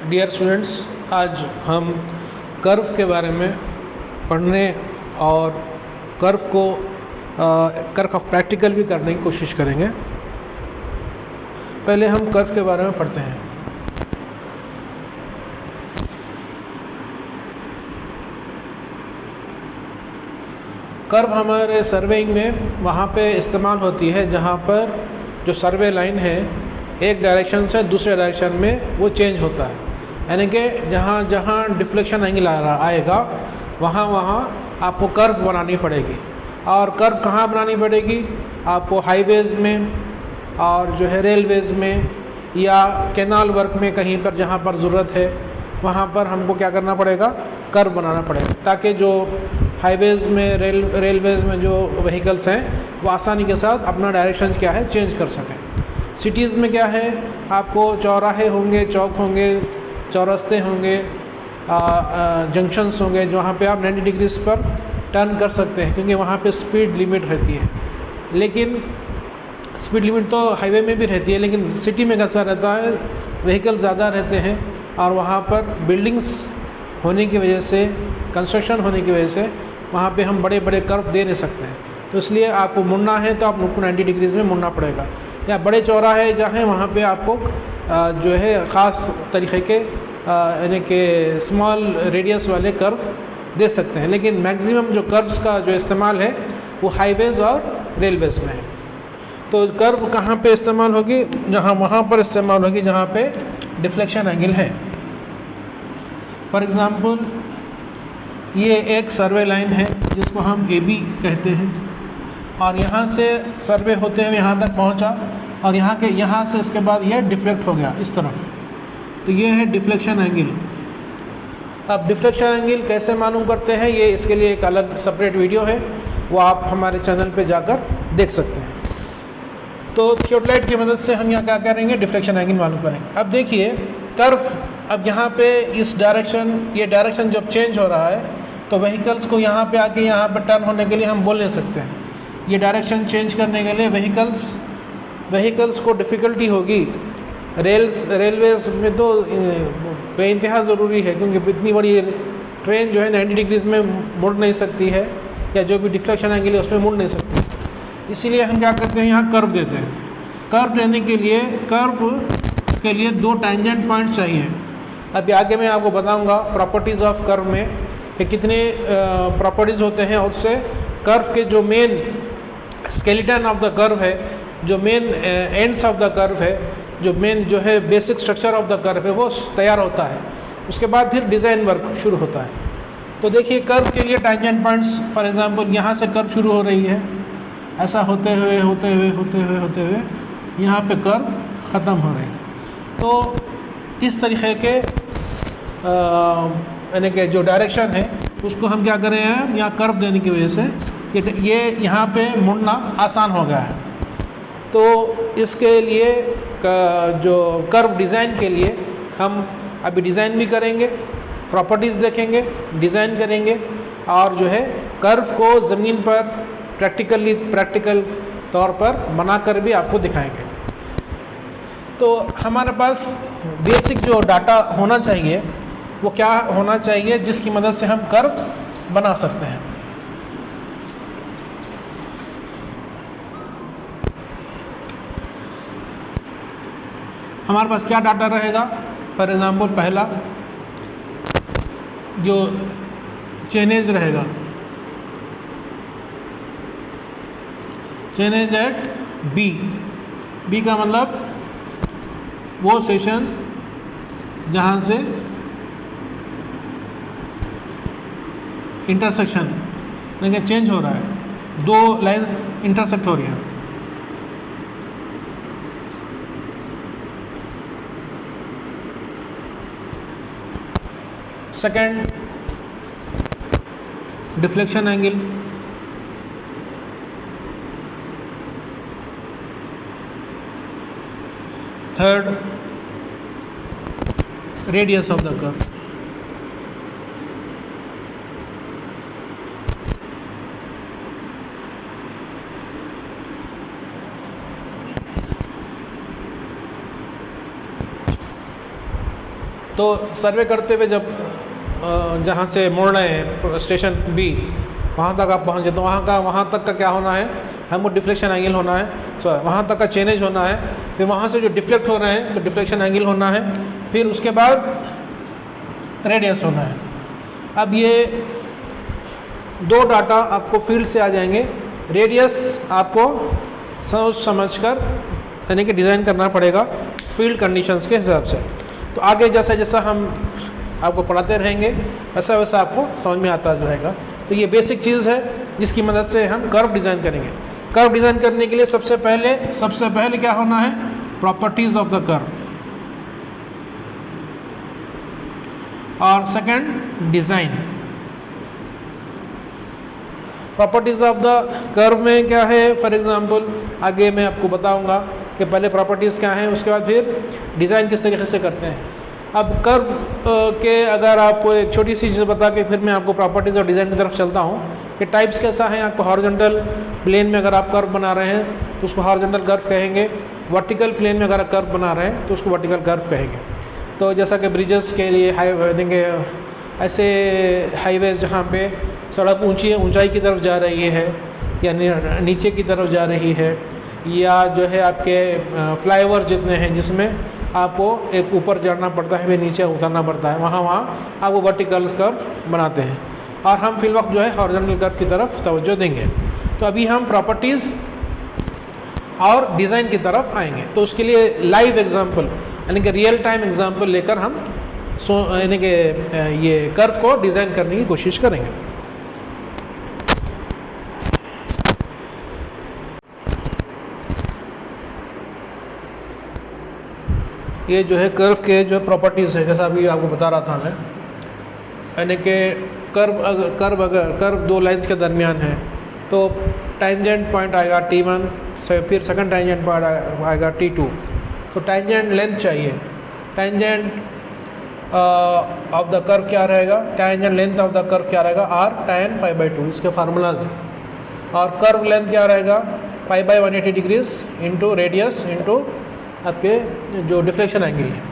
Dear students, आज हम curve के बारे में पढ़ने और कर्व को कर्व ऑफ प्रैक्टिकल भी करने की कोशिश करेंगे। पहले हम कर्व के बारे में पढ़ते हैं। कर्व हमारे सर्वेइंग में वहाँ पे इस्तेमाल होती है जहाँ पर जो सर्वे लाइन है एक डायरेक्शन से दूसरे डायरेक्शन में वो चेंज होता है, यानी कि जहाँ जहाँ डिफ्लेक्शन एंगल आएगा वहाँ वहाँ आपको कर्व बनानी पड़ेगी। और कर्व कहाँ बनानी पड़ेगी? आपको हाईवेज़ में और जो है रेलवेज़ में या कैनाल वर्क में कहीं पर जहाँ पर ज़रूरत है वहाँ पर हमको क्या करना पड़ेगा? कर्व बनाना पड़ेगा, ताकि जो हाईवेज़ में रेलवेज़ में जो व्हीकल्स हैं वो आसानी के साथ अपना डायरेक्शन क्या है चेंज कर सकें। सिटीज़ में क्या है, आपको चौराहे होंगे, चौक होंगे, चौरस्ते होंगे, जंक्शंस होंगे जहाँ पे आप 90 डिग्रीज पर टर्न कर सकते हैं, क्योंकि वहाँ पे स्पीड लिमिट रहती है। लेकिन स्पीड लिमिट तो हाईवे में भी रहती है, लेकिन सिटी में कैसा रहता है, व्हीकल ज़्यादा रहते हैं और वहाँ पर बिल्डिंग्स होने की वजह से, कंस्ट्रक्शन होने की वजह से वहाँ पे हम बड़े बड़े कर्व दे नहीं सकते हैं। तो इसलिए आपको मुड़ना है तो आपको 90 डिग्रीज़ में मुड़ना पड़ेगा। या बड़े चौराहे जहाँ हैं वहाँ पे आपको जो है ख़ास तरीक़े के यानी कि स्मॉल रेडियस वाले कर्व दे सकते हैं, लेकिन मैक्सिमम जो कर्व्स का जो इस्तेमाल है वो हाईवेज़ और रेलवेज़ में है। तो कर्व कहाँ पे इस्तेमाल होगी? वहाँ पर इस्तेमाल होगी जहाँ पे डिफ्लेक्शन एंगल है। फॉर एग्ज़ाम्पल ये एक सर्वे लाइन है जिसको हम AB कहते हैं, और यहाँ से सर्वे होते हुए यहाँ तक पहुँचा और यहाँ से इसके बाद यह डिफ्लेक्ट हो गया इस तरफ, तो ये है डिफ्लेक्शन एंगल। अब डिफ्लेक्शन एंगल कैसे मालूम करते हैं, ये इसके लिए एक अलग सेपरेट वीडियो है, वो आप हमारे चैनल पे जाकर देख सकते हैं। तो थियोडालाइट की मदद से हम यहाँ क्या करेंगे? डिफ्लेक्शन एंगल मालूम करेंगे। अब देखिए कर्व, अब यहाँ पे इस ये डायरेक्शन जब चेंज हो रहा है तो व्हीकल्स को यहाँ पे आके यहाँ पे टर्न होने के लिए हम बोल नहीं सकते हैं। ये डायरेक्शन चेंज करने के लिए व्हीकल्स को डिफ़िकल्टी होगी। रेलवेज़ में तो बेइंतहा ज़रूरी है, क्योंकि इतनी बड़ी ट्रेन जो है 90 डिग्रीज़ में मुड़ नहीं सकती है, या जो भी डिफ्लेक्शन एंगल है उसमें मुड़ नहीं सकती। इसीलिए हम क्या करते हैं, यहाँ कर्व देते हैं। कर्व देने के लिए कर्व के लिए 2 टैंजेंट पॉइंट चाहिए। अभी आगे मैं आपको बताऊंगा प्रॉपर्टीज़ ऑफ कर्व में कि कितने प्रॉपर्टीज़ होते हैं, और उससे कर्व के जो main skeleton of the curve है, जो main ends of the curve है, जो मेन जो है basic structure of the curve है वो तैयार होता है। उसके बाद फिर डिज़ाइन वर्क शुरू होता है। तो देखिए कर्व के लिए टैंजेंट पॉइंट्स, फॉर एग्जांपल यहाँ से कर्व शुरू हो रही है, ऐसा होते हुए यहाँ पे कर्व ख़त्म हो रही है। तो इस तरीक़े के यानी कि जो डायरेक्शन है उसको हम क्या कर रहे हैं, यहाँ कर्व देने की वजह से ये यहाँ पे मुड़ना आसान हो गया है। तो इसके लिए जो कर्व डिज़ाइन के लिए हम अभी डिज़ाइन भी करेंगे, प्रॉपर्टीज़ देखेंगे, डिज़ाइन करेंगे, और जो है कर्व को ज़मीन पर प्रैक्टिकल तौर पर बनाकर भी आपको दिखाएंगे। तो हमारे पास बेसिक जो डाटा होना चाहिए वो क्या होना चाहिए, जिसकी मदद से हम कर्व बना सकते हैं। हमारे पास क्या डाटा रहेगा? फॉर एग्जांपल पहला जो चेनेज रहेगा, चेनेज एट बी का मतलब वो सेशन जहाँ से इंटरसेक्शन लेकिन चेंज हो रहा है, 2 लाइंस इंटरसेक्ट हो रही हैं। Second deflection angle, third radius of the curve, तो सर्वे करते हुए जब जहाँ से मोड़ रहे हैं स्टेशन बी, वहाँ तक आप पहुँचे तो वहाँ तक का क्या होना है, हमको डिफ्लेक्शन एंगल होना है, सो वहाँ तक का चेंज होना है, फिर वहाँ से जो डिफ्लेक्ट हो रहे हैं तो डिफ्लेक्शन एंगल होना है, फिर उसके बाद रेडियस होना है। अब ये दो डाटा आपको फील्ड से आ जाएंगे, रेडियस आपको सोच समझ कर यानी कि डिज़ाइन करना पड़ेगा फील्ड कंडीशंस के हिसाब से। तो आगे जैसा जैसा हम आपको पढ़ाते रहेंगे वैसा वैसा आपको समझ में आता रहेगा। तो ये बेसिक चीज़ है जिसकी मदद से हम कर्व डिज़ाइन करेंगे। कर्व डिज़ाइन करने के लिए सबसे पहले क्या होना है, प्रॉपर्टीज़ ऑफ द कर्व, और second design. Properties of the curve में क्या है, फॉर एग्जांपल आगे मैं आपको बताऊंगा कि पहले प्रॉपर्टीज़ क्या हैं, उसके बाद फिर डिज़ाइन किस तरीके से करते हैं। अब कर्व के अगर आपको एक छोटी सी चीज़ बता के फिर मैं आपको प्रॉपर्टीज़ और डिज़ाइन की तरफ चलता हूँ कि टाइप्स कैसा है। आपको हॉरिजॉन्टल प्लेन में अगर आप कर्व बना रहे हैं तो उसको हॉरिजॉन्टल कर्व कहेंगे, वर्टिकल प्लेन में अगर आप कर्व बना रहे हैं तो उसको वर्टिकल कर्व कहेंगे। तो जैसा कि ब्रिजेस के लिए देंगे ऐसे हाईवेज जहाँ पे सड़क ऊंचाई की तरफ जा रही है या नीचे की तरफ जा रही है, या जो है आपके फ्लाईओवर जितने हैं जिसमें आपको एक ऊपर चढ़ना पड़ता है फिर नीचे उतरना पड़ता है, वहाँ आप वो वर्टिकल कर्व बनाते हैं, और हम फिल वक्त जो है हॉरिजॉन्टल कर्व की तरफ तवज्जो देंगे। तो अभी हम प्रॉपर्टीज़ और डिज़ाइन की तरफ आएंगे। तो उसके लिए लाइव एग्जांपल यानी कि रियल टाइम एग्जांपल लेकर हम यानी कि ये कर्व को डिज़ाइन करने की कोशिश करेंगे। ये जो है कर्व के जो प्रॉपर्टीज़ है, जैसा अभी आपको बता रहा था मैं, यानी कि कर्व दो लाइंस के दरमियान है तो टेंजेंट पॉइंट आएगा T1 से, फिर सेकंड टेंजेंट पॉइंट आएगा T2। तो टेंजेंट लेंथ चाहिए, टेंजेंट ऑफ द कर्व क्या रहेगा, tangent length of the curve क्या रहेगा, r tan π/2, इसके फार्मूलाज हैं। और कर्व लेंथ क्या रहेगा, π/180 डिग्रीज इंटू रेडियस इंटू आपके जो डिफ्लेक्शन एंगल है।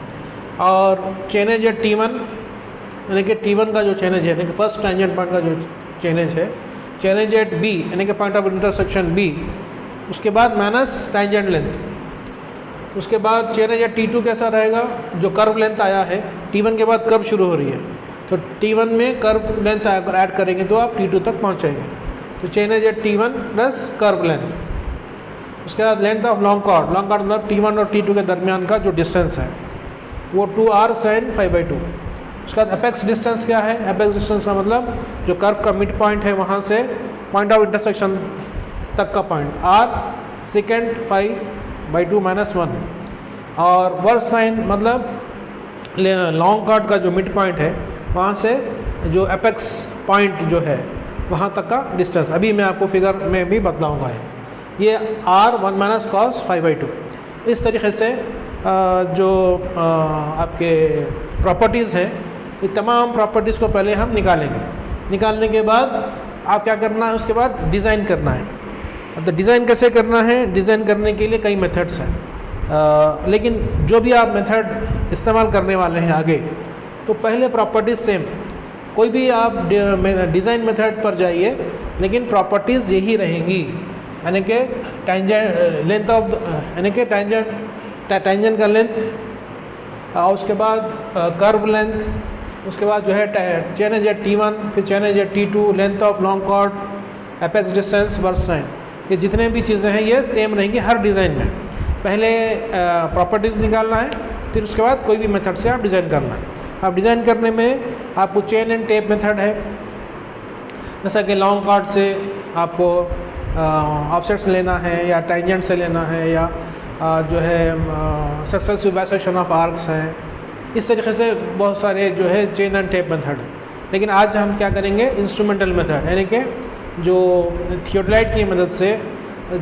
और चेनेज है T1 यानी कि T1 का जो चेनेज है यानी कि फर्स्ट टेंजेंट पॉइंट का जो चेनेज है, चेनेज एट B यानी कि पॉइंट ऑफ इंटरसेक्शन B, उसके बाद माइनस टेंजेंट लेंथ, उसके बाद चेनेज एट T2 कैसा रहेगा, जो कर्व लेंथ आया है T1 के बाद कर्व शुरू हो रही है तो T1 में कर्व लेंथ अगर ऐड करेंगे तो आप T2 तक पहुँचेंगे। तो chainage at T1 plus curve length, उसके बाद लेंथ ऑफ लॉन्ग कॉर्ड मतलब T1 और T2 के दरमियान का जो डिस्टेंस है वो 2r sin π/2। उसके बाद एपेक्स डिस्टेंस क्या है, एपेक्स डिस्टेंस का मतलब जो कर्व का मिड पॉइंट है वहाँ से पॉइंट ऑफ इंटरसेक्शन तक का पॉइंट, r सेकेंड π/2 - 1। और वर्स साइन मतलब लॉन्ग कॉर्ड का जो मिड पॉइंट है वहाँ से जो एपेक्स पॉइंट जो है वहाँ तक का डिस्टेंस अभी मैं आपको फिगर में भी बतलाऊँगा। ये r1 - cos π/2। इस तरीके से जो आपके प्रॉपर्टीज़ हैं ये तमाम प्रॉपर्टीज़ को पहले हम निकालेंगे। निकालने के बाद आप क्या करना है, उसके बाद डिज़ाइन करना है। अब तो डिज़ाइन कैसे करना है, डिज़ाइन करने के लिए कई मेथड्स हैं, लेकिन जो भी आप मेथड इस्तेमाल करने वाले हैं आगे, तो पहले प्रॉपर्टीज़ सेम, कोई भी आप डिज़ाइन मेथड पर जाइए लेकिन प्रॉपर्टीज़ यही रहेंगी, यानी कि टेंजेंट लेंथ ऑफ यानी कि टेंजेंट का लेंथ, और उसके बाद कर्व लेंथ, उसके बाद जो है चेनेज एट T1, फिर chainage at T2, length of long chord, apex distance, versine, ये जितने भी चीज़ें हैं ये सेम रहेंगी हर डिज़ाइन में। पहले प्रॉपर्टीज़ निकालना है, फिर उसके बाद कोई भी मेथड से आप डिज़ाइन करना है। अब डिज़ाइन करने में आपको चेन एंड टेप मेथड है, जैसा कि लॉन्ग कॉर्ड से आपको ऑफसेट्स लेना है या टेंजेंट से लेना है या जो है सक्सेसिव बाइसेक्शन ऑफ आर्क्स हैं, इस तरीके से बहुत सारे जो है चेन एंड टेप मेथड है। लेकिन आज हम क्या करेंगे, इंस्ट्रूमेंटल मेथड, यानी कि जो थियोडोलाइट की मदद से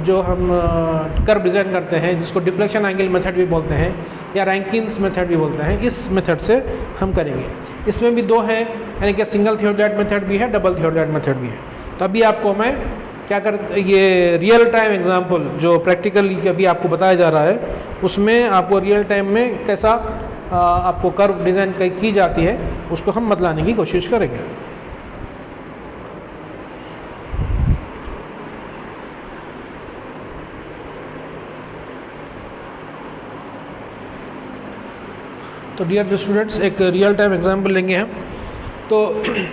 जो हम कर्व डिज़ाइन करते हैं, जिसको डिफ्लेक्शन एंगल मेथड भी बोलते हैं या रैंकिन्स मेथड भी बोलते हैं, इस मेथड से हम करेंगे। इसमें भी दो हैं, यानी कि सिंगल थियोडोलाइट मेथड भी है, डबल थियोडोलाइट मेथड भी है। तो अभी आपको मैं क्या ये रियल टाइम एग्जांपल जो प्रैक्टिकली अभी आपको बताया जा रहा है, उसमें आपको रियल टाइम में कैसा आपको कर्व डिज़ाइन की जाती है उसको हम बतलाने की कोशिश करेंगे। तो डियर स्टूडेंट्स, एक रियल टाइम एग्जांपल लेंगे हम। तो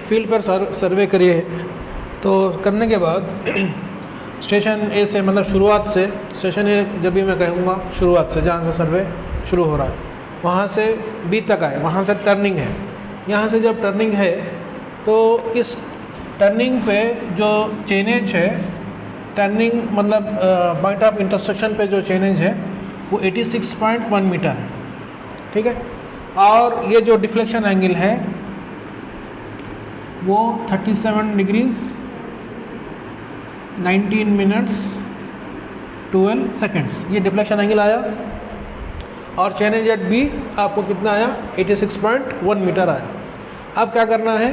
फील्ड पर सर्वे करिए, तो करने के बाद स्टेशन ए से, मतलब शुरुआत से, स्टेशन ए जब भी मैं कहूँगा शुरुआत से, जहाँ से सर्वे शुरू हो रहा है वहाँ से बी तक आए, वहाँ से टर्निंग है। यहाँ से जब टर्निंग है तो इस टर्निंग पे जो चेनेज है, टर्निंग मतलब पॉइंट ऑफ इंटरसेक्शन पे जो चेनेज है वो 86.1 मीटर है, ठीक है। और ये जो डिफ्लेक्शन एंगल है वो 37 डिग्रीज 19 मिनट्स 12 सेकेंड्स, ये डिफ्लेक्शन एंगल आया। और चेनेज एट बी आपको कितना आया, 86.1 मीटर आया। अब क्या करना है,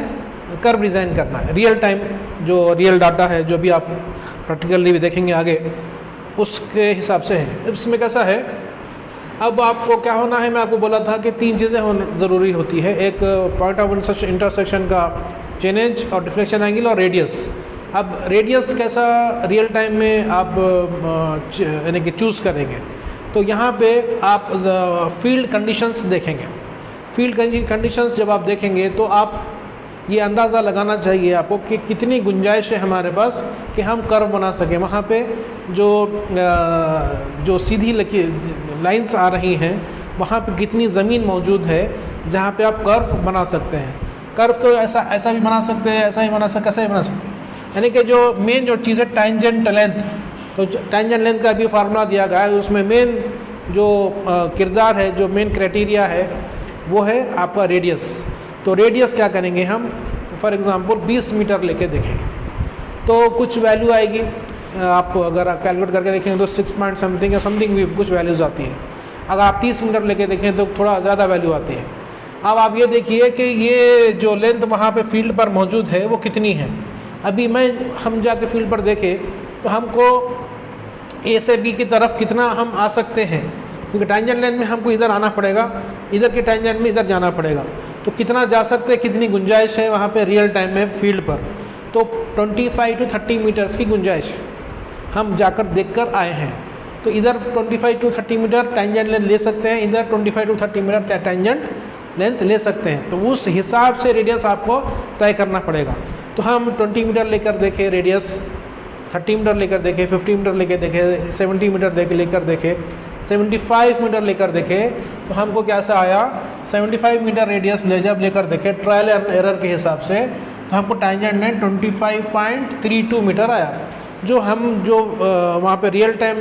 कर्व डिज़ाइन करना है। रियल टाइम जो रियल डाटा है, जो भी आप प्रैक्टिकली भी देखेंगे आगे, उसके हिसाब से है। इसमें कैसा है, अब आपको क्या होना है, मैं आपको बोला था कि 3 चीज़ें ज़रूरी होती है। एक पॉइंट ऑफ इंटरसेक्शन का चेनेज और डिफ्लेक्शन एंगल और रेडियस। अब रेडियस कैसा रियल टाइम में आप यानी कि चूज़ करेंगे, तो यहाँ पे आप फील्ड कंडीशंस देखेंगे। फील्ड कंडीशंस जब आप देखेंगे तो आप ये अंदाज़ा लगाना चाहिए आपको कि कितनी गुंजाइश है हमारे पास कि हम कर्व बना सकें। वहाँ पे जो सीधी लाइंस आ रही हैं, वहाँ पे कितनी ज़मीन मौजूद है जहाँ पे आप कर्व बना सकते हैं। कर्व तो ऐसा भी बना सकते हैं, ऐसा ही बना सकते, कैसा ही बना सकते हैं। यानी कि जो मेन जो चीज़ है टेंजेंट लेंथ, तो टेंजेंट लेंथ का भी फार्मूला दिया गया है। उसमें मेन जो किरदार है, जो मेन क्राइटेरिया है वो है आपका रेडियस। तो रेडियस क्या करेंगे हम, फॉर एग्ज़ाम्पल 20 मीटर लेके देखेंगे तो कुछ वैल्यू आएगी। आप अगर आप कैलकुलेट करके देखेंगे तो 6 पॉइंट समथिंग या समथिंग भी कुछ वैल्यूज़ आती है। अगर आप 30 मीटर लेके देखें तो थोड़ा ज़्यादा वैल्यू आती है। अब आप ये देखिए कि ये जो लेंथ वहाँ पे फील्ड पर मौजूद है वो कितनी है। अभी हम जाके फील्ड पर देखें तो हमको ए से बी की तरफ कितना हम आ सकते हैं, क्योंकि टेंजेंट लेंथ में हमको इधर आना पड़ेगा, इधर की टेंजेंट में इधर जाना पड़ेगा। तो कितना जा सकते हैं, कितनी गुंजाइश है वहाँ पे रियल टाइम में फील्ड पर, तो 25 to 30 मीटर्स की गुंजाइश है। हम जाकर देखकर आए हैं, तो इधर 25 to 30 मीटर टेंजेंट लेंथ ले सकते हैं, इधर 25 to 30 मीटर टेंजेंट लेंथ ले सकते हैं। तो उस हिसाब से रेडियस आपको तय करना पड़ेगा। तो हम 20 मीटर लेकर देखें रेडियस, 30 मीटर लेकर देखें, 50 मीटर लेकर देखें, 70 मीटर लेकर देखें, 75 मीटर लेकर देखें, तो हमको कैसा आया, 75 मीटर रेडियस जब लेकर देखें ट्रायल एरर के हिसाब से, तो हमको टेंजेंट लेंथ 25.32 मीटर आया। जो वहाँ पे रियल टाइम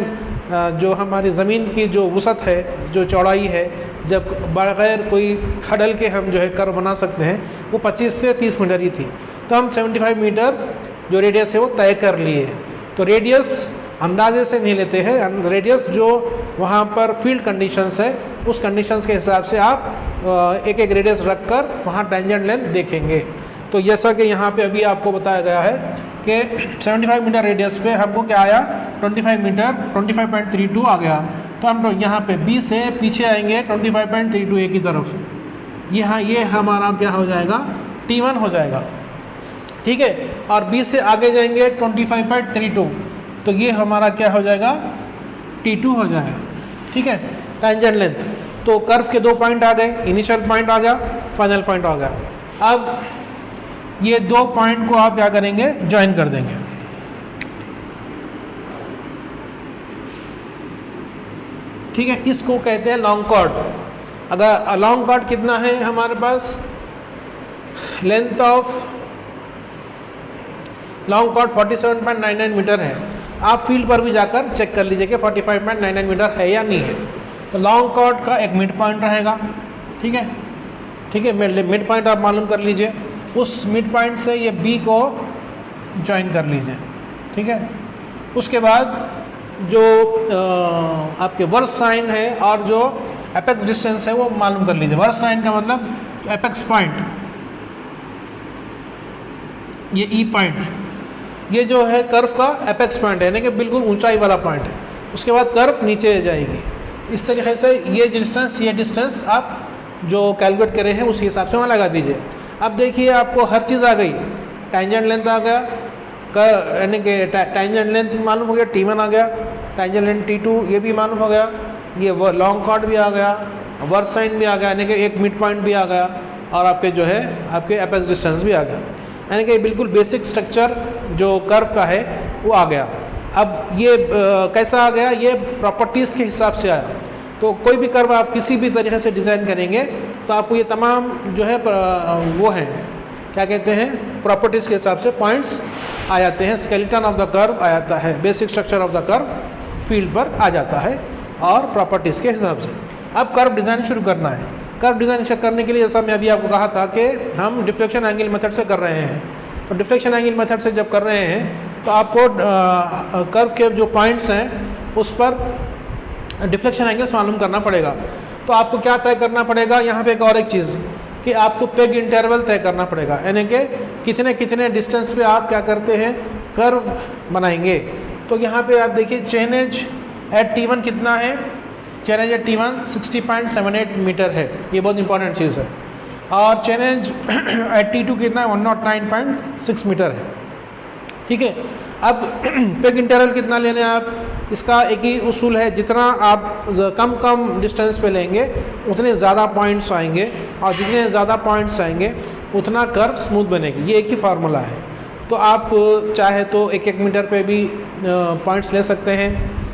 जो हमारी ज़मीन की जो वसअत है, जो चौड़ाई है, जब बगैर कोई हडल के हम जो है कर्व बना सकते हैं, वो 25 से 30 मीटर ही थी। तो हम 75 मीटर जो रेडियस है वो तय कर लिए। तो रेडियस अंदाजे से नहीं लेते हैं, रेडियस जो वहाँ पर फील्ड कंडीशंस है उस कंडीशंस के हिसाब से आप एक एक रेडियस रख कर वहाँ टेंजेंट लेंथ देखेंगे। तो जैसा कि यहाँ पे अभी आपको बताया गया है कि 75 मीटर रेडियस पे हमको क्या आया, 25 मीटर 25.32 आ गया। तो हम यहाँ पे बी से पीछे आएंगे 25.32 ए की तरफ, यहाँ ये हमारा क्या हो जाएगा, T1 हो जाएगा, ठीक है। और बी से आगे जाएंगे 25.32, तो ये हमारा क्या हो जाएगा, T2 हो जाएगा, ठीक है, टेंजेंट लेंथ। तो कर्व के 2 पॉइंट आ गए, इनिशियल पॉइंट आ गया, फाइनल पॉइंट आ गया। अब ये 2 पॉइंट को आप क्या करेंगे, ज्वाइन कर देंगे, ठीक है। इसको कहते हैं लॉन्ग कॉर्ड। अगर लॉन्ग कॉर्ड कितना है हमारे पास, length of long cord 47.99 metre है। आप फील्ड पर भी जाकर चेक कर लीजिए कि 45.99 मीटर है या नहीं है। तो लॉन्ग कॉर्ड का एक मिड पॉइंट रहेगा, ठीक है, ठीक है, मिड पॉइंट आप मालूम कर लीजिए। उस मिड पॉइंट से ये बी को ज्वाइन कर लीजिए, ठीक है। उसके बाद जो आपके वर्स साइन है और जो एपेक्स डिस्टेंस है वो मालूम कर लीजिए। वर्स साइन का मतलब एपेक्स पॉइंट, ये ई पॉइंट, ये जो है कर्व का एपेक्स पॉइंट है, यानी कि बिल्कुल ऊंचाई वाला पॉइंट है। उसके बाद कर्व नीचे जाएगी। इस तरीके से ये डिस्टेंस आप जो कैलकुलेट करे हैं उस हिसाब से वहाँ लगा दीजिए। अब देखिए आपको हर चीज़ आ गई, टेंजेंट लेंथ आ गया, यानी कि टेंजेंट लेंथ मालूम हो गया, T1 आ गया, टेंजेंट लेंथ T2 ये भी मालूम हो गया, ये लॉन्ग कॉर्ड भी आ गया, वर्स साइन भी आ गया, यानी कि एक मिड पॉइंट भी आ गया, और आपके जो है आपके एपेक्स डिस्टेंस भी आ गया, यानी कि बिल्कुल बेसिक स्ट्रक्चर जो कर्व का है वो आ गया। अब ये कैसा आ गया, ये प्रॉपर्टीज़ के हिसाब से आया। तो कोई भी कर्व आप किसी भी तरीके से डिज़ाइन करेंगे तो आपको ये तमाम जो है वो हैं, क्या कहते हैं, प्रॉपर्टीज़ के हिसाब से पॉइंट्स आ जाते हैं। स्केलेटन ऑफ द कर्व आ जाता है, basic structure of the curve field पर आ जाता है और प्रॉपर्टीज़ के हिसाब से। अब कर्व डिज़ाइन शुरू करना है। कर्व डिज़ाइन करने के लिए जैसा मैं अभी आपको कहा था कि हम डिफ्लेक्शन एंगल मेथड से कर रहे हैं, तो डिफ्लेक्शन एंगल मेथड से जब कर रहे हैं तो आपको कर्व के जो पॉइंट्स हैं उस पर डिफ्लेक्शन एंगल्स मालूम करना पड़ेगा। तो आपको क्या तय करना पड़ेगा, यहाँ पे एक और एक चीज़ कि आपको पेग इंटरवल तय करना पड़ेगा, यानी कि कितने कितने डिस्टेंस पे आप क्या करते हैं, कर्व बनाएंगे। तो यहाँ पे आप देखिए चेन एज एट T1 कितना है, chain as eight T1 60.78 metre है, ये बहुत इंपॉर्टेंट चीज़ है, और चेन एज एट T2 कितना है, 109.6 मीटर है, ठीक है। अब पेग इंटरवल कितना लेने आप, इसका एक ही उसूल है, जितना आप कम डिस्टेंस पे लेंगे उतने ज़्यादा पॉइंट्स आएंगे, और जितने ज़्यादा पॉइंट्स आएंगे उतना कर्व स्मूथ बनेगी, ये एक ही फार्मूला है। तो आप चाहे तो 1-1 मीटर पे भी पॉइंट्स ले सकते हैं,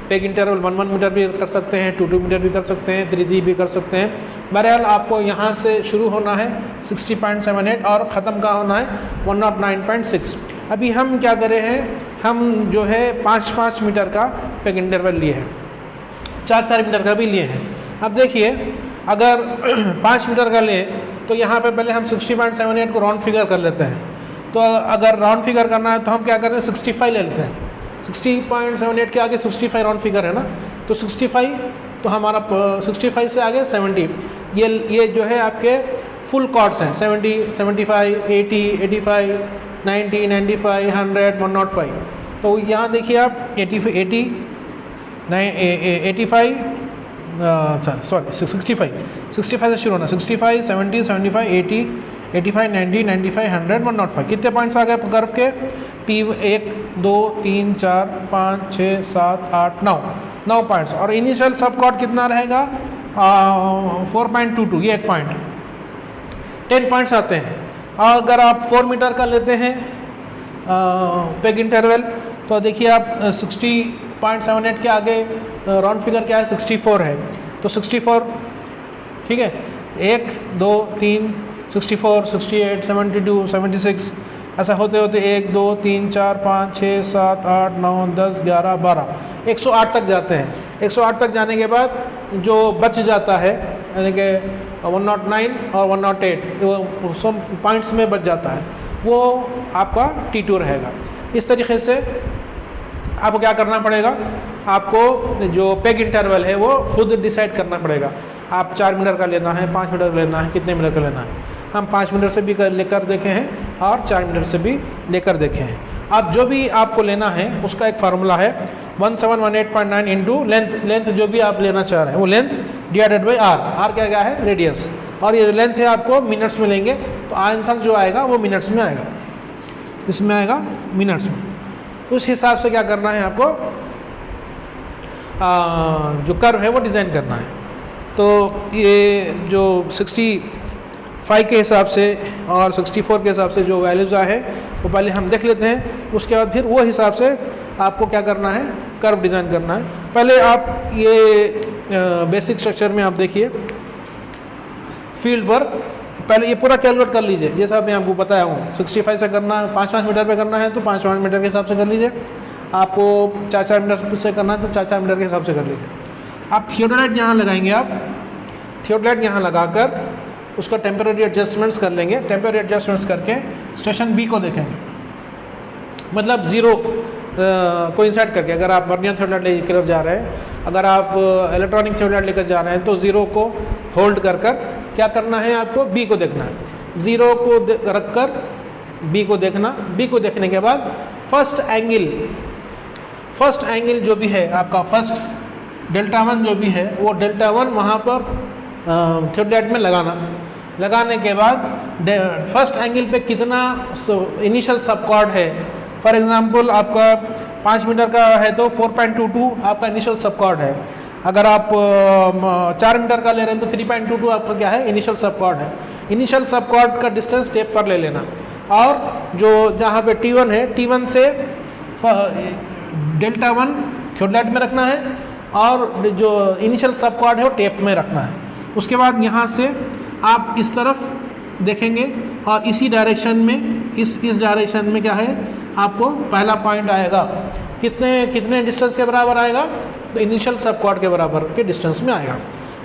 पेग इंटरवल 1-1 मीटर भी कर सकते हैं, 2-2 मीटर भी कर सकते हैं, 3-3 भी कर सकते हैं। बहरहाल आपको यहाँ से शुरू होना है 60.78 और ख़त्म का होना है 109.6। अभी हम क्या करे हैं, हम जो है 5-5 मीटर का पेग इंटरवल लिए हैं, 4-4 मीटर का भी लिए हैं। अब देखिए अगर 5 मीटर का लें तो यहाँ पे पहले हम 60.78 को राउंड फिगर कर लेते हैं। तो अगर राउंड फिगर करना है तो हम क्या करते हैं, 65 ले लेते हैं। 60.78 के आगे 65 राउंड फिगर है ना, तो 65, तो हमारा 65 से आगे 70, ये जो है आपके फुल कॉर्ड्स हैं, 70, 75, 80, 85, 90, 95, 100, 105। तो यहाँ देखिए आप 85, 65 से शुरू होना, 65, 70, 75, 80, 85, 90, 95, 100, 105। कितने पॉइंट्स आ गए कर्व के, P1, 2, 3, 4, 5, 6, 7, 8, 9 पॉइंट्स, और इनिशियल सब कॉर्ड कितना रहेगा, 4.22, ये एक पॉइंट, 10 पॉइंट्स आते हैं। और अगर आप 4 मीटर का लेते हैं पेग इंटरवल, तो देखिए आप 60.78 के आगे राउंड फिगर क्या है, 64 है, तो 64, ठीक है, 1, 2, 3, 64, 68, 72, 76, ऐसा होते होते 1, 2, 3, 4, 5, 6, 7, 8, 9, 10, 11, 12, 108 तक जाते हैं। 108 तक जाने के बाद जो बच जाता है, यानी कि 109 और 108 वो सब पॉइंट्स में बच जाता है, वो आपका T2 रहेगा। इस तरीके से आपको क्या करना पड़ेगा, आपको जो पेग इंटरवल है वो खुद डिसाइड करना पड़ेगा। आप 4 मीटर का लेना है, 5 मीटर का लेना है, कितने मीटर का लेना है। हम 5 मीटर से भी लेकर देखे हैं और 4 मीटर से भी लेकर देखे हैं। अब जो भी आपको लेना है उसका एक फार्मूला है 1718.9 इंटू लेंथ जो भी आप लेना चाह रहे हैं वो लेंथ डिवाइडेड बाई आर क्या है, रेडियस, और ये लेंथ है आपको मिनट्स में लेंगे, तो आंसर जो आएगा वो मिनट्स में आएगा, इसमें आएगा मिनट्स में। उस हिसाब से क्या करना है आपको, जो कर्व है वो डिज़ाइन करना है। तो ये जो 65 के हिसाब से और 64 के हिसाब से जो वैल्यूज़ आए हैं वो पहले हम देख लेते हैं, उसके बाद फिर वो हिसाब से आपको क्या करना है, कर्व डिज़ाइन करना है। पहले आप ये बेसिक स्ट्रक्चर में आप देखिए फील्ड पर, पहले ये पूरा कैलकुलेट कर लीजिए, जैसा मैं आपको बताया हूँ 65 से करना है, 5-5 मीटर पे करना है तो 5-5 मीटर के हिसाब से कर लीजिए, आपको 4-4 मीटर से करना है तो 4-4 मीटर के हिसाब से कर लीजिए। आप थियोडोलाइट यहाँ लगाएंगे, आप थियोडोलाइट यहाँ लगाकर उसका टेम्परेरी एडजस्टमेंट्स कर लेंगे। टेम्परेरी एडजस्टमेंट्स करके स्टेशन बी को देखेंगे, मतलब ज़ीरो को इंसर्ट करके। अगर आप वर्नियर थियोडोलाइट लेकर जा रहे हैं, अगर आप इलेक्ट्रॉनिक थियोडोलाइट लेकर जा रहे हैं तो ज़ीरो को होल्ड कर क्या करना है, आपको बी को देखना है। ज़ीरो को रख कर बी को देखना, बी को देखने के बाद फर्स्ट एंगल जो भी है आपका, फर्स्ट डेल्टा 1 जो भी है वो डेल्टा 1 वहाँ पर थियोडलाइट में लगाने के बाद फर्स्ट एंगल पे कितना इनिशियल सबकॉर्ड है। फॉर एग्जांपल आपका 5 मीटर का है तो 4.22 आपका इनिशियल सबकॉर्ड है। अगर आप 4 मीटर का ले रहे हैं तो 3.22 आपका क्या है, इनिशियल सबकॉर्ड है। इनिशियल सबकॉर्ड का डिस्टेंस टेप पर ले लेना, और जो जहाँ पे T1 है, T1 से Δ1 थियोडलाइट में रखना है, और जो इनिशियल सबकॉर्ड है वो टेप में रखना है। उसके बाद यहाँ से आप इस तरफ देखेंगे और इसी डायरेक्शन में, इस डायरेक्शन में क्या है, आपको पहला पॉइंट आएगा। कितने डिस्टेंस के बराबर आएगा, तो इनिशियल सबकॉर्ड के बराबर के डिस्टेंस में आएगा।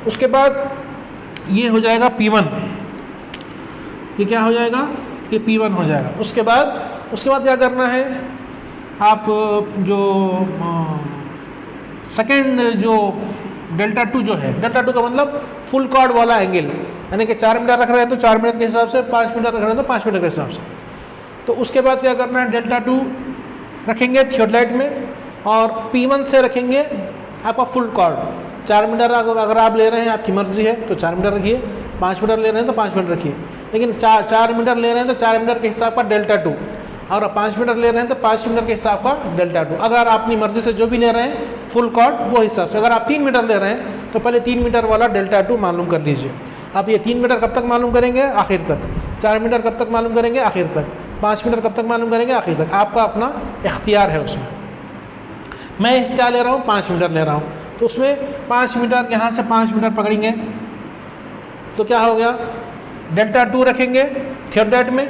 उसके बाद ये हो जाएगा P1, ये क्या हो जाएगा, ये P1 हो जाएगा। उसके बाद क्या करना है, आप जो सेकेंड जो Δ2 जो है, Δ2 का मतलब फुल कॉर्ड वाला एंगल, यानी कि 4 मीटर रख रहे हैं तो 4 मीटर के हिसाब से, 5 मीटर रख रहे हैं तो 5 मीटर के हिसाब से। तो उसके बाद क्या करना है, Δ2 रखेंगे थियोडलाइट में, और P1 से रखेंगे आपका फुल कॉर्ड। 4 मीटर अगर आप ले रहे हैं, आपकी मर्जी है तो 4 मीटर रखिए, 5 मीटर ले रहे हैं तो 5 मीटर रखिए, लेकिन 4 मीटर ले रहे हैं तो 4 मीटर के हिसाब का Δ2, और 5 मीटर ले रहे हैं तो 5 मीटर के हिसाब का Δ2। अगर आप अपनी मर्जी से जो भी ले रहे हैं फुल कॉर्ड, वो हिसाब से। अगर आप 3 मीटर ले रहे हैं तो पहले 3 मीटर वाला Δ2 मालूम कर लीजिए। आप ये 3 मीटर कब तक मालूम करेंगे, आखिर तक। 4 मीटर कब तक मालूम करेंगे, आखिर तक। 5 मीटर कब तक मालूम करेंगे, आखिर तक। आपका अपना इख्तियार है उसमें। मैं इस क्या ले रहा हूँ, 5 मीटर ले रहा हूँ, तो उसमें 5 मीटर, यहाँ से 5 मीटर पकड़ेंगे तो क्या हो गया, Δ2 रखेंगे थियोडलाइट में,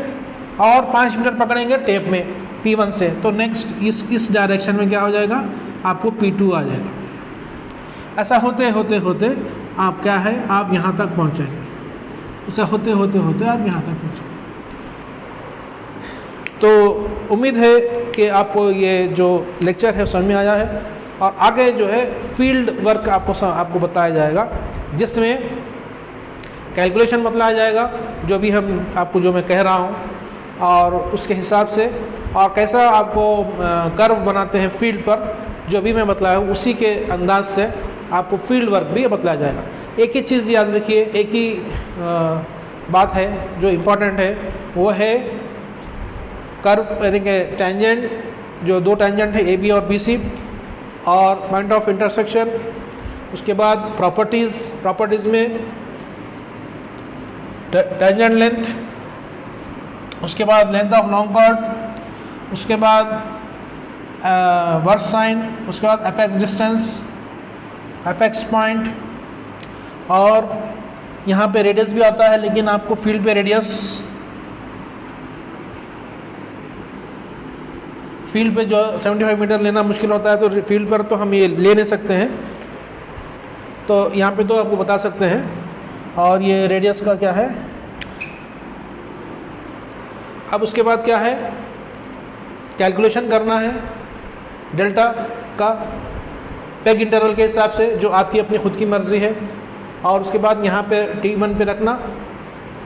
और 5 मीटर पकड़ेंगे टेप में P1 से। तो नेक्स्ट इस डायरेक्शन में क्या हो जाएगा, आपको P2 आ जाएगा। ऐसा होते होते आप क्या है, आप यहाँ तक पहुँचेंगे। ऐसा होते होते आप यहाँ तक पहुँचेंगे। तो उम्मीद है कि आपको ये जो लेक्चर है समझ में आया है, और आगे जो है फील्ड वर्क आपको बताया जाएगा, जिसमें कैलकुलेशन बतलाया जाएगा, जो भी जो मैं कह रहा हूँ, और उसके हिसाब से, और कैसा आपको कर्व बनाते हैं फील्ड पर, जो भी मैं बतलाया हूँ उसी के अंदाज से आपको फील्ड वर्क भी बतलाया जाएगा। एक ही चीज़ याद रखिए, एक ही बात है जो इम्पोर्टेंट है, वो है कर्व, यानी कि टेंजेंट, जो 2 टेंजेंट है AB और BC, और पॉइंट ऑफ इंटरसेक्शन। उसके बाद प्रॉपर्टीज़ में टेंजेंट लेंथ, उसके बाद लेंथ ऑफ लॉन्ग कॉर्ड, उसके बाद वर्स साइन, उसके बाद एपेक्स डिस्टेंस, एपेक्स पॉइंट, और यहाँ पे रेडियस भी आता है, लेकिन आपको फील्ड पे फील्ड पे जो 75 मीटर लेना मुश्किल होता है, तो फील्ड पर तो हम ये ले नहीं सकते हैं, तो यहाँ पे तो आपको बता सकते हैं। और ये रेडियस का क्या है। अब उसके बाद क्या है, कैलकुलेशन करना है डेल्टा का पेग इंटरवल के हिसाब से, जो आपकी अपनी खुद की मर्ज़ी है। और उसके बाद यहाँ पे T1 पे रखना,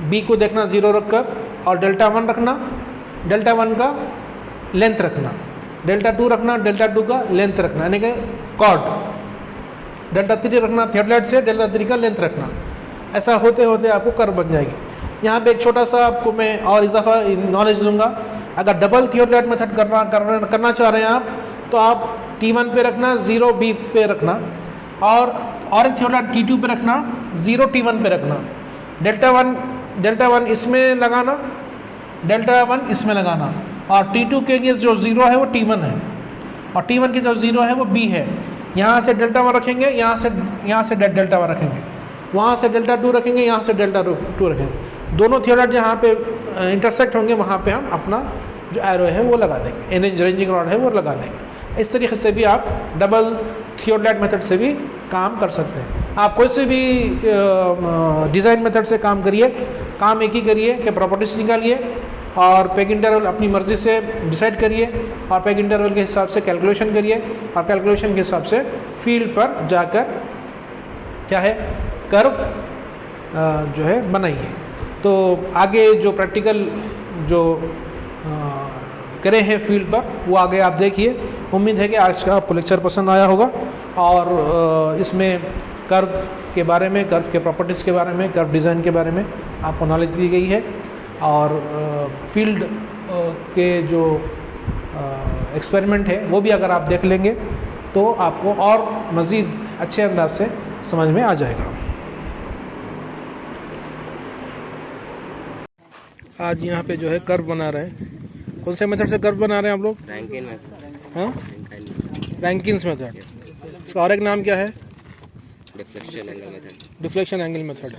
B को देखना 0 रखकर, और Δ1 रखना, Δ1 का लेंथ रखना, Δ2 रखना, Δ2 का लेंथ रखना, यानी कि कॉर्ड, Δ3 रखना थियोडलाइट से, Δ3 का लेंथ रखना। ऐसा होते होते आपको कर्व बन जाएगी। यहाँ पे एक छोटा सा आपको मैं और इजाफा नॉलेज दूंगा। अगर डबल थियोडलाइट मेथड करना चाह रहे हैं आप, तो आप T1 पे रखना, 0 B पे रखना, और एक थियोडलाइट T2 पे रखना, 0 T1 पे रखना। Δ1 इसमें लगाना, Δ1 इसमें लगाना, और T2 के लिए जो 0 है वो T1 है, और T1 की जो 0 है वो B है। यहाँ से Δ1 रखेंगे, यहाँ से Δ1 रखेंगे, वहाँ से Δ2 रखेंगे, यहाँ से Δ2 रखेंगे। दोनों थियोडलाइट जहाँ पे इंटरसेक्ट होंगे वहाँ पे हम अपना जो एरो है वो लगा देंगे, रेंजिंग रॉड है वो लगा देंगे। इस तरीके से भी आप डबल थियोडलाइट मेथड से भी काम कर सकते हैं। आप कोई से भी डिज़ाइन मेथड से काम करिए, काम एक ही करिए कि प्रॉपर्टीज निकालिए, और पेग इंटरवल अपनी मर्ज़ी से डिसाइड करिए, और पेग इंटरवल के हिसाब से कैलकुलेशन करिए, और कैलकुलेशन के हिसाब से फील्ड पर जाकर क्या है कर्व जो है बनाइए। तो आगे जो प्रैक्टिकल जो करे हैं फील्ड पर, वो आगे आप देखिए। उम्मीद है कि आज का आपको लेक्चर पसंद आया होगा, और इसमें कर्व के बारे में, कर्व के प्रॉपर्टीज़ के बारे में, कर्व डिज़ाइन के बारे में आपको नॉलेज दी गई है। और फील्ड के जो एक्सपेरिमेंट है वो भी अगर आप देख लेंगे तो आपको और मज़ीद अच्छे अंदाज से समझ में आ जाएगा। आज यहाँ पे जो है कर्व बना रहे हैं। कौन से मेथड से कर्व बना रहे हैं आप लोग? Rankine method. हाँ, रैंकिन्स मेथड। इसका और एक नाम क्या है? Deflection angle method. Deflection angle method.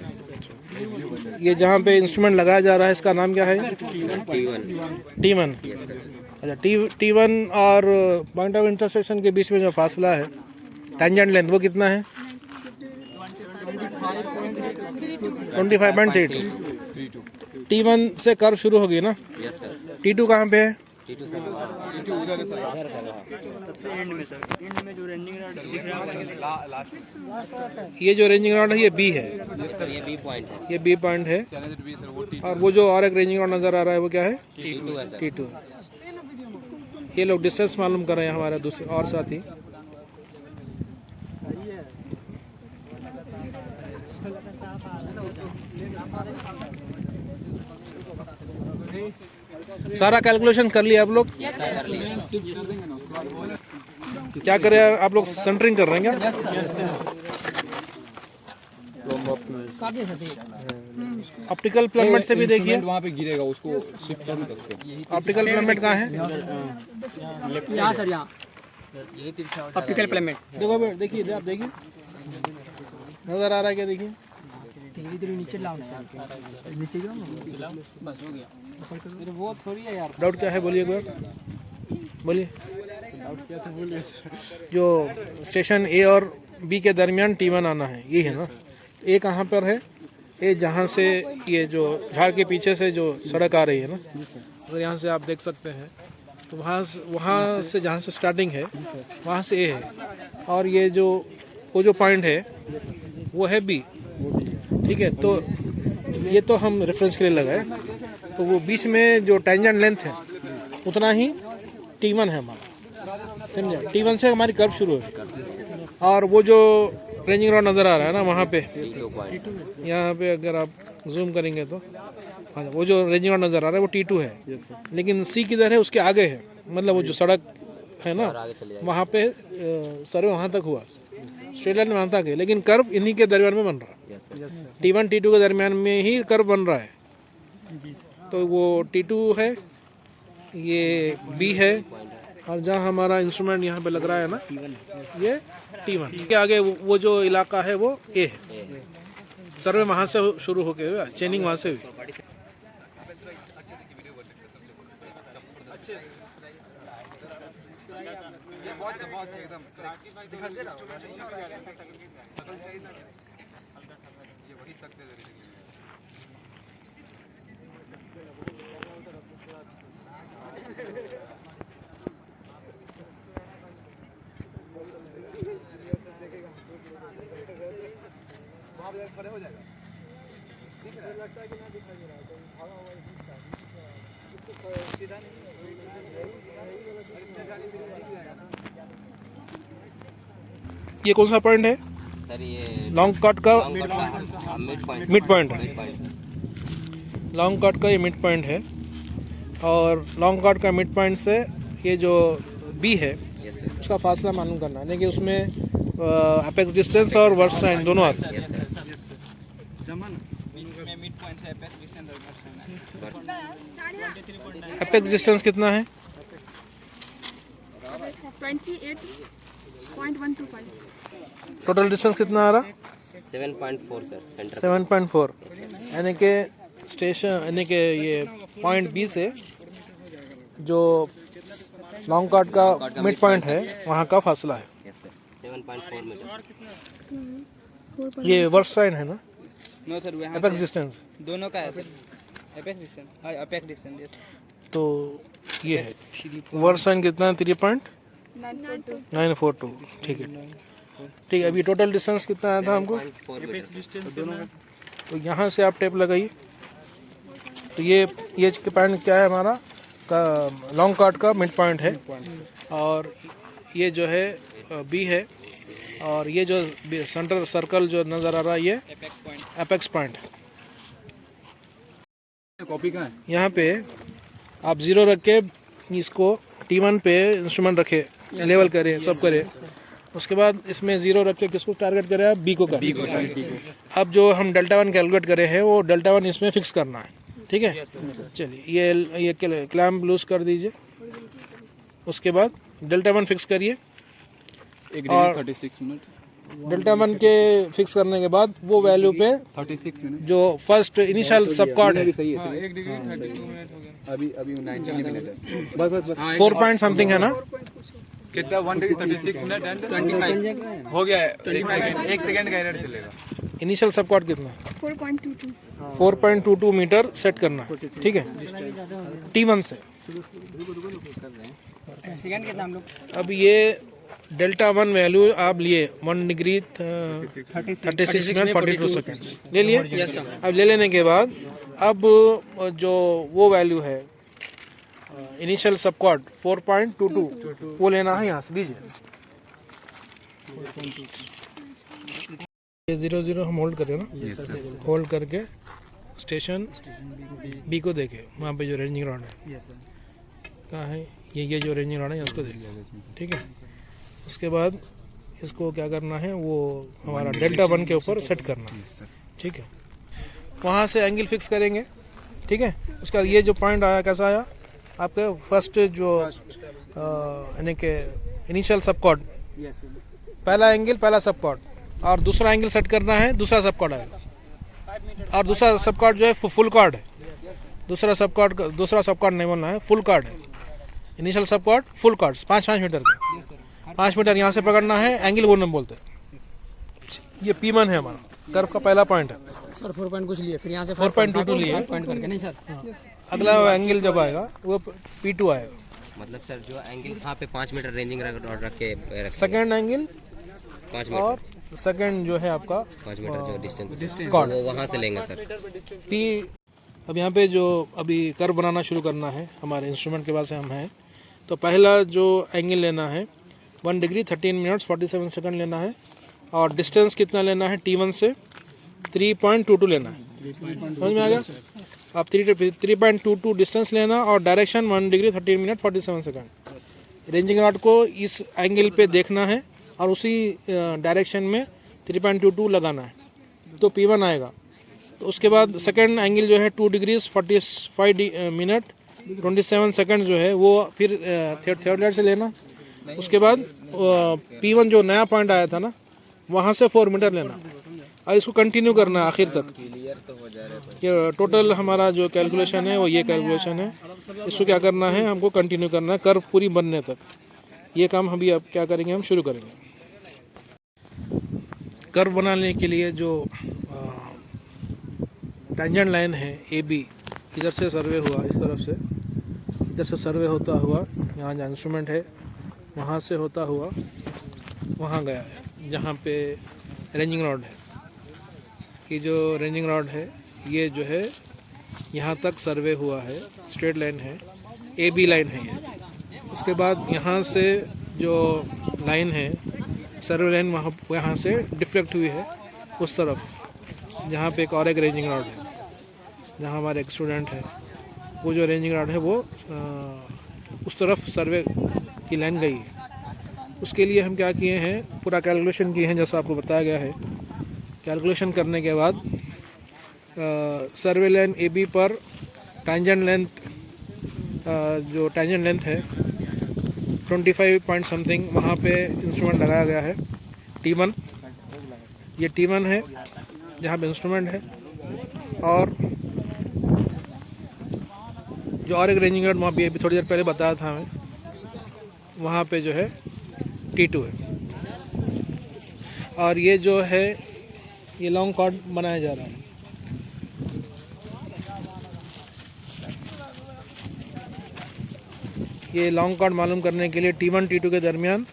ये जहाँ पे इंस्ट्रूमेंट लगाया जा रहा है इसका नाम क्या है? T1। Yes sir. अच्छा, T1 और पॉइंट ऑफ इंटरसेक्शन के बीच में जो फासला है, टेंजेंट लेंथ, वो कितना है? 25.32। T1 से कर्व शुरू होगी ना? Yes sir. T2 कहाँ पे है? T2 सर, T2 उधर है सर, एंड में सर, एंड में जो रनिंग रॉड दिख रहा है लास्ट। ये जो रेंजिंग रॉड है ये B है। सर ये बी पॉइंट है। ये B पॉइंट है। और वो जो और एक रेंजिंग रॉड नज़र आ रहा है वो क्या है? T2 है सर। T2। ये लोग डिस्टेंस मालूम कर रहे हैं हमारे दूसरे और साथी। सारा कैलकुलेशन कर लिया आप लोग? क्या कर रहे हैं आप लोग? सेंटरिंग कर रहे हैं क्या? ऑप्टिकल प्लम्बेट से भी देखिए, वहाँ पे गिरेगा, उसको शिफ्ट कर सकते। ऑप्टिकल प्लम्बेट कहाँ है? यहाँ सर, यहाँ ऑप्टिकल प्लम्बेट। देखो बेटा, देखिए आप देखिए, नजर आ रहा है क्या? देखिए धीरे धीरे नीचे लाओ ना यार, नीचे जाओ ना, बस हो गया। वो थोड़ी है यार। डाउट क्या है बोलिए एक बार, बोलिए। डाउट क्या था बोलिए। जो स्टेशन ए और बी के दरमियान T1 आना है, ये है ना? ए कहाँ पर है? ए जहाँ से ये जो झाड़ के पीछे से जो सड़क आ रही है ना, अगर यहाँ से आप देख सकते हैं तो वहाँ से जहाँ से स्टार्टिंग है वहाँ से ए है, और ये जो वो जो पॉइंट है वो है बी। ठीक है, तो ये तो हम रेफरेंस के लिए लगाए, तो वो बीच में जो टेंजेंट लेंथ है उतना ही T1 है हमारा, समझे? T1 से हमारी कर्व शुरू है। और वो जो रेंजिंग रॉड नज़र आ रहा है ना वहाँ पे, यहाँ पे अगर आप जूम करेंगे तो हाँ, वो जो रेंजिंग रॉड नज़र आ रहा है वो T2 है। लेकिन C किधर है? उसके आगे है, मतलब वो जो सड़क है ना वहाँ पे सर्वे वहाँ तक हुआ, स्ट्रेट लाइन वहाँ तक है, लेकिन कर्व इन्हीं के दरमियान में बन रहा है। T1 T2 के दरमियान में ही कर्व बन रहा है। तो वो T2 है, ये B है, और जहाँ हमारा इंस्ट्रूमेंट यहाँ पे लग रहा है ना ये T1 के आगे वो जो इलाका है वो A है। सर्वे वहाँ से शुरू होके हुआ, चेनिंग वहाँ से हुई। ये कौन सा पॉइंट है? सर ये लॉन्ग कट का मिड पॉइंट लॉन्ग कट का ये मिड पॉइंट है, और लॉन्ग कट का मिड पॉइंट से ये जो बी है उसका फासला मालूम करना है, लेकिन उसमें अपेक्स डिस्टेंस और वर्स साइन दोनों आते हैं। अपेक्स डिस्टेंस कितना है? 28.125। टोटल डिस्टेंस कितना आ रहा? 7.4 सर, सेंटर 7.4, यानी कि स्टेशन यानी कि ये पॉइंट बी से जो लॉन्ग कट का मिड पॉइंट है वहाँ का फासला है। Yes sir, 7.4 metre. ये वर्स साइन है ना? नो सर, वहाँ अपेक्स डिस्टेंस दोनों का है सर, अपेक्स डिस्टेंस, हाँ अपेक्स डिस्टेंस। तो ये है वर्स साइन कितना है? 3.942। ठीक है, ठीक है। अभी टोटल डिस्टेंस कितना आया था हमको? तो यहाँ से आप टेप लगाइए, तो ये पॉइंट क्या है हमारा? का लॉन्ग कट का मिड पॉइंट है, और ये जो है बी है, और ये जो सेंटर सर्कल जो नज़र आ रहा है ये एपेक्स पॉइंट। कॉपी कहाँ है? यहाँ पे आप 0 रख के इसको T1 पे इंस्ट्रूमेंट रखे, लेवल करे, सब करे। उसके बाद इसमें 0 रख के किसको टारगेट करें आप? बी को करें। अब जो हम डेल्टा 1 कैलकुलेट करे हैं वो डेल्टा 1 इसमें फिक्स करना है, ठीक है। चलिए ये क्लैम्प लूज कर दीजिए। उसके बाद डेल्टा 1 फिक्स करिए। 1 डिग्री 36 मिनट। डेल्टा 1 के फिक्स करने के बाद वो वैल्यू पे 36 मिनट जो फर्स्ट इनिशियल सबकॉर्ड है, सही है। 1 डिग्री 32 मिनट हो गया। अभी 90 मिनट है। बस 4 पॉइंट समथिंग है ना? कितना? 1 डिग्री 36 मिनट एंड 25 हो गया है। 1 सेकंड का एरर चलेगा। इनिशियल सबकॉर्ड कितना? 4.22 मीटर सेट करना, ठीक है, T1 से। सेकंड कितना हम लोग? अब ये डेल्टा 1 वैल्यू आप लिए 1 डिग्री 36 मिनट 42 सेकेंड्स ले लिए। अब ले लेने के बाद अब जो वो वैल्यू है इनिशियल सबकॉर्ड 4.22 वो लेना है यहाँ से। लीजिए ये 0 हम होल्ड करें ना, होल्ड करके स्टेशन बी को देखे, वहाँ पे जो रेंजिंग रॉड है कहाँ है, ये जो रेंजिंग रॉड है उसको देखे, ठीक है। उसके बाद इसको क्या करना है, वो हमारा डेल्टा 1 के ऊपर सेट करना है, ठीक है। वहाँ से एंगल फिक्स करेंगे, ठीक है। उसके बाद ये जो पॉइंट आया कैसा आया आपके फर्स्ट जो यानी कि इनिशियल सबकॉर्ड, पहला एंगल पहला सबकॉर्ड, और दूसरा एंगल सेट करना है दूसरा सबकॉर्ड आएगा, और दूसरा सबकॉर्ड जो है फुल कॉर्ड है। दूसरा सबकॉर्ड नहीं बोलना है, फुल कॉर्ड है। इनिशियल सबकॉर्ड फुल कॉर्ड 5 मीटर के, 5 मीटर यहाँ से पकड़ना है, एंगल बोलने बोलते हैं। ये P1 है हमारा कर्व का पहला पॉइंट है सर। 4 पॉइंट कुछ लिए, फिर यहाँ से 4.22 लिए पॉइंट करके नहीं सर। अगला एंगल जब आएगा वो P2 आएगा। मतलब सर जो एंगल यहाँ पे 5 मीटर रेंजिंग रॉड रख के सेकेंड एंगल 5 और मीटर सेकेंड जो है आपका 5 मीटर जो डिस्टेंस कॉर्ड वो वहाँ से लेंगे सर। P। अब यहाँ पे जो अभी कर्व बनाना शुरू करना है हमारे इंस्ट्रूमेंट के पास हम हैं, तो पहला जो एंगल लेना है 1 डिग्री 13 मिनट्स 47 सेकंड लेना है, और डिस्टेंस कितना लेना है T1 से 3.22 लेना है। समझ में आ गया? आप 3.22 डिस्टेंस लेना और direction 1 degree 13 minute 47 second. Ranging rod को इस एंगल पे देखना है और उसी डायरेक्शन में 3.22 लगाना है, तो P1 आएगा। तो उसके बाद सेकंड एंगल जो है 2 डिग्री 45 मिनट 27 सेकंड जो है वो फिर थर्ड से लेना। उसके बाद P1 जो नया पॉइंट आया था ना, वहाँ से 4 मीटर लेना और इसको कंटिन्यू करना है आखिर तक। ये टोटल हमारा जो कैलकुलेशन है वो ये कैलकुलेशन है। इसको क्या करना है, हमको कंटिन्यू करना है कर्व पूरी बनने तक। ये काम अभी अब क्या करेंगे, हम शुरू करेंगे। कर्व बनाने के लिए जो टेंजेंट लाइन है AB, इधर से सर्वे हुआ, इस तरफ से इधर से सर्वे होता हुआ यहाँ जहाँ इंस्ट्रूमेंट है वहाँ से होता हुआ वहाँ गया है जहाँ पे रेंजिंग रॉड है। ये जो रेंजिंग रॉड है ये जो है यहाँ तक सर्वे हुआ है, स्ट्रेट लाइन है, AB लाइन है ये। उसके बाद यहाँ से जो लाइन है सर्वे लाइन वहाँ यहाँ से डिफ्लेक्ट हुई है उस तरफ, जहाँ पे एक और एक रेंजिंग रॉड है, जहाँ हमारे एक स्टूडेंट है, वो जो रेंजिंग रॉड है वो उस तरफ सर्वे की लाइन गई है। उसके लिए हम क्या किए हैं, पूरा कैलकुलेशन किए हैं जैसा आपको बताया गया है। कैलकुलेशन करने के बाद सर्वे लाइन AB पर टेंजेंट लेंथ, जो टेंजेंट लेंथ है 25 पॉइंट समथिंग, वहाँ पे इंस्ट्रूमेंट लगाया गया है T1। ये T1 है जहाँ पे इंस्ट्रूमेंट है, और जो और एक रेंजिंग रॉड वहाँ पे अभी थोड़ी देर पहले बताया था हमें, वहाँ पे जो है T2 है। और ये जो है ये लॉन्ग कॉर्ड बनाया जा रहा है। ये लॉन्ग कॉर्ड मालूम करने के लिए T1 T2 के दरमियान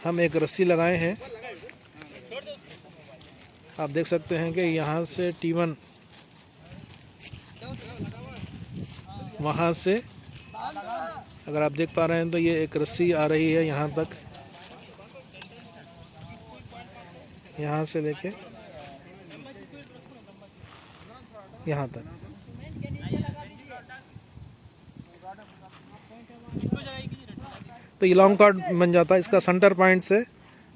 हम एक रस्सी लगाए हैं। आप देख सकते हैं कि यहाँ से T1 वहाँ से, अगर आप देख पा रहे हैं तो ये एक रस्सी आ रही है यहाँ तक, यहाँ से लेके यहाँ तक। तो ये लॉन्ग कॉर्ड बन जाता है। इसका सेंटर पॉइंट से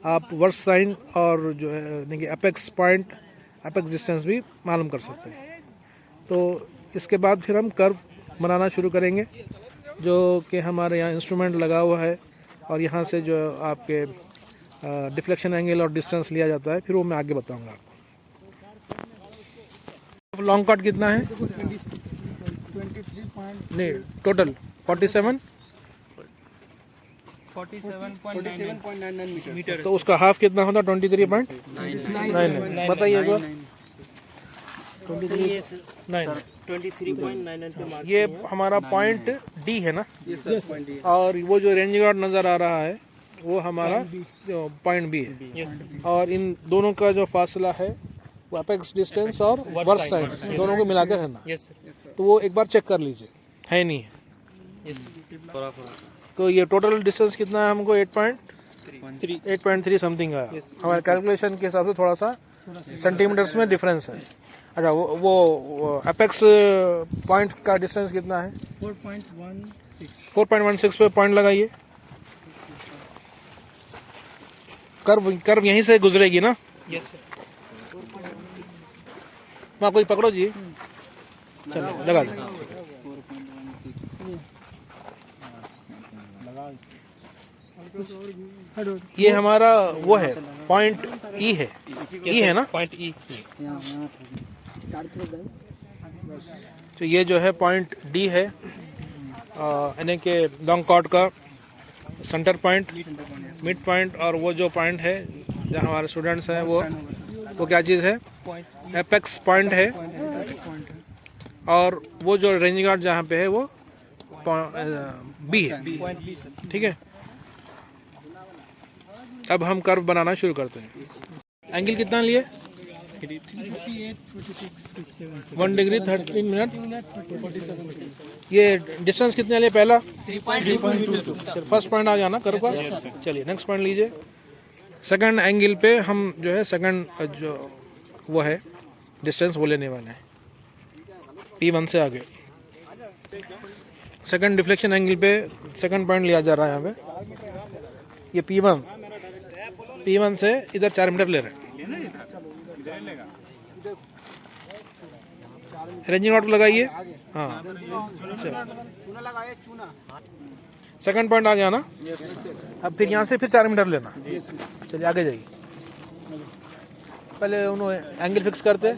आप वर्स साइन और जो है यानी कि अपेक्स पॉइंट, अपेक्स डिस्टेंस भी मालूम कर सकते हैं। तो इसके बाद फिर हम कर्व बनाना शुरू करेंगे, जो कि हमारे यहाँ इंस्ट्रूमेंट लगा हुआ है, और यहाँ से जो आपके डिफ्लेक्शन एंगल और डिस्टेंस लिया जाता है, फिर वो मैं आगे बताऊंगा आपको। लॉन्ग कॉर्ड कितना है? 23 नहीं, टोटल 47। 47.99 मीटर। तो उसका हाफ कितना होता? 23.99। बताइए एक बार। 23.99। ये हमारा पॉइंट डी है ना? और वो जो रेंजिंग रॉड नज़र आ रहा है वो हमारा पॉइंट बी है। और इन दोनों का जो फासला है वो अपेक्स डिस्टेंस और वर्स साइड दोनों को मिलाकर है ना? तो वो एक बार चेक कर लीजिए, है नहीं है। तो ये टोटल डिस्टेंस कितना है हमको? 8.3 समथिंग आया। हमारे कैलकुलेशन के हिसाब से थोड़ा सा सेंटीमीटर्स में डिफरेंस है। अच्छा, वो अपेक्स पॉइंट का डिस्टेंस कितना है? 4.16 पे पॉइंट लगाइए। कर्व यहीं से गुजरेगी ना? Yes sir. वहाँ कोई पकड़ो जी, चलो लगा दो। ये हमारा वो है पॉइंट ई है। ई है ना? पॉइंट ई। तो ये जो है पॉइंट डी है, यानी कि लॉन्ग कॉर्ड का सेंटर पॉइंट, मिड पॉइंट, और वो जो पॉइंट है जहाँ हमारे स्टूडेंट्स हैं वो क्या चीज़ है? एपेक्स पॉइंट है। और वो जो रेंजिंग रॉड जहाँ पे है वो बी है। ठीक है, अब हम कर्व बनाना शुरू करते हैं। एंगल कितना लिए? 1 डिग्री 13 मिनट। ये डिस्टेंस कितने लिए? पहला 3.22। फर्स्ट पॉइंट आ गया ना कर्व का? चलिए नेक्स्ट पॉइंट लीजिए। सेकंड एंगल पे हम जो है सेकंड जो वो है डिस्टेंस वो लेने वाले हैं, P1 से आगे। सेकंड डिफ्लेक्शन एंगल पे सेकंड पॉइंट लिया जा रहा है यहाँ पे। ये P1 से इधर 4 मीटर ले रहे हैं। रेंजिंग रॉड लगाइए। हाँ, सेकंड पॉइंट आ गया ना? अब फिर यहाँ से फिर 4 मीटर लेना। चलिए आगे जाइए। पहले उन्होंने एंगल फिक्स करते,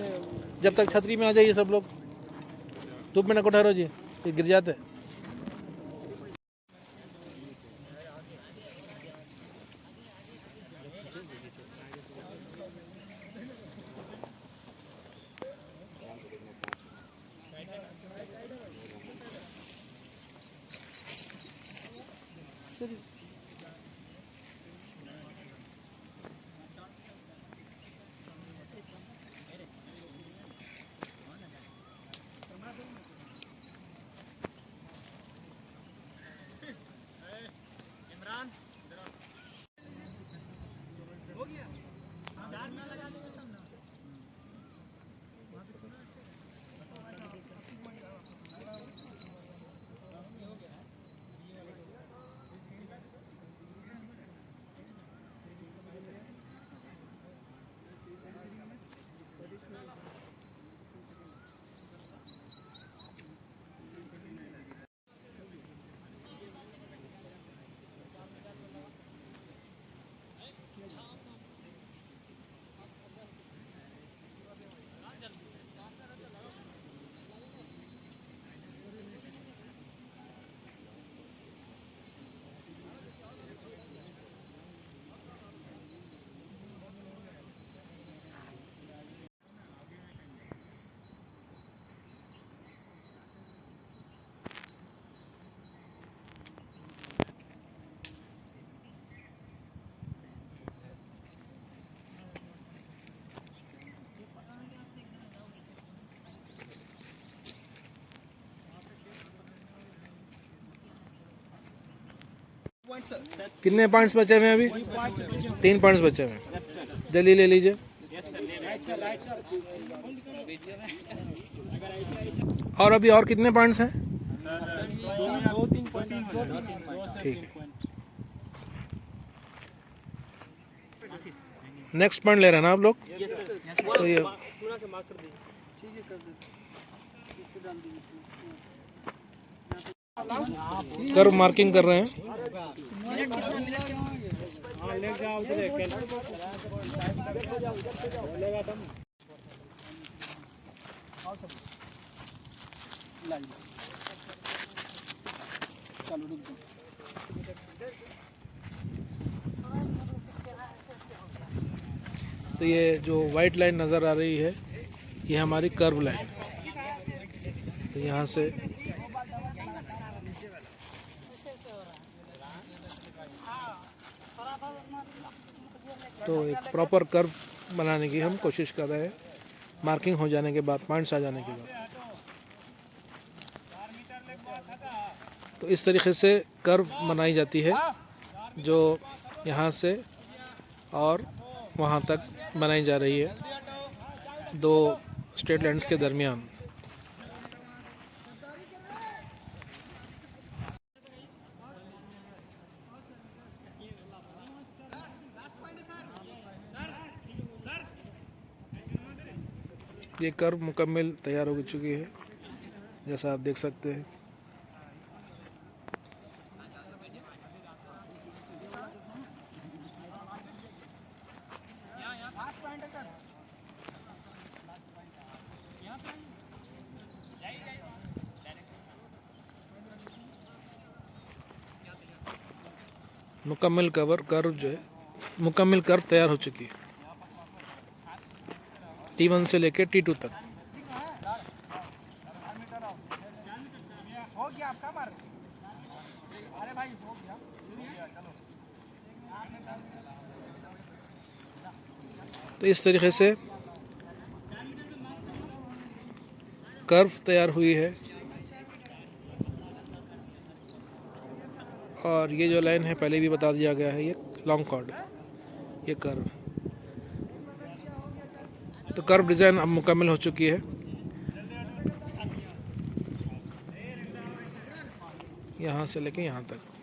जब तक छतरी में आ जाइए सब लोग। धूप में न को ठहरो जी, ये गिर जाते। कितने पॉइंट्स बचे हुए हैं अभी? 3 पॉइंट्स बचे हुए हैं। जल्दी ले लीजिए। और अभी और कितने पॉइंट्स हैं? ठीक है, नेक्स्ट पॉइंट ले रहे हैं ना आप लोग? तो ये कर्व मार्किंग कर रहे हैं। तो ये जो वाइट लाइन नज़र आ रही है ये हमारी कर्व लाइन। तो यहाँ से तो एक प्रॉपर कर्व बनाने की हम कोशिश कर रहे हैं, मार्किंग हो जाने के बाद, पॉइंट्स आ जाने के बाद। तो इस तरीके से कर्व बनाई जाती है जो यहाँ से और वहाँ तक बनाई जा रही है, दो स्ट्रेट लाइन्स के दरमियान। ये कर्व मुकम्मल तैयार हो चुकी है, जैसा आप देख सकते हैं। मुकम्मल कर्व जो है, मुकम्मल कर्व तैयार हो चुकी है T1 से लेकर T2 तक। तो इस तरीके से कर्व तैयार हुई है। और ये जो लाइन है पहले भी बता दिया गया है, ये लॉन्ग कॉर्ड, ये कर्व। तो कर्व डिज़ाइन अब मुकम्मल हो चुकी है। यहाँ से लेके यहाँ तक।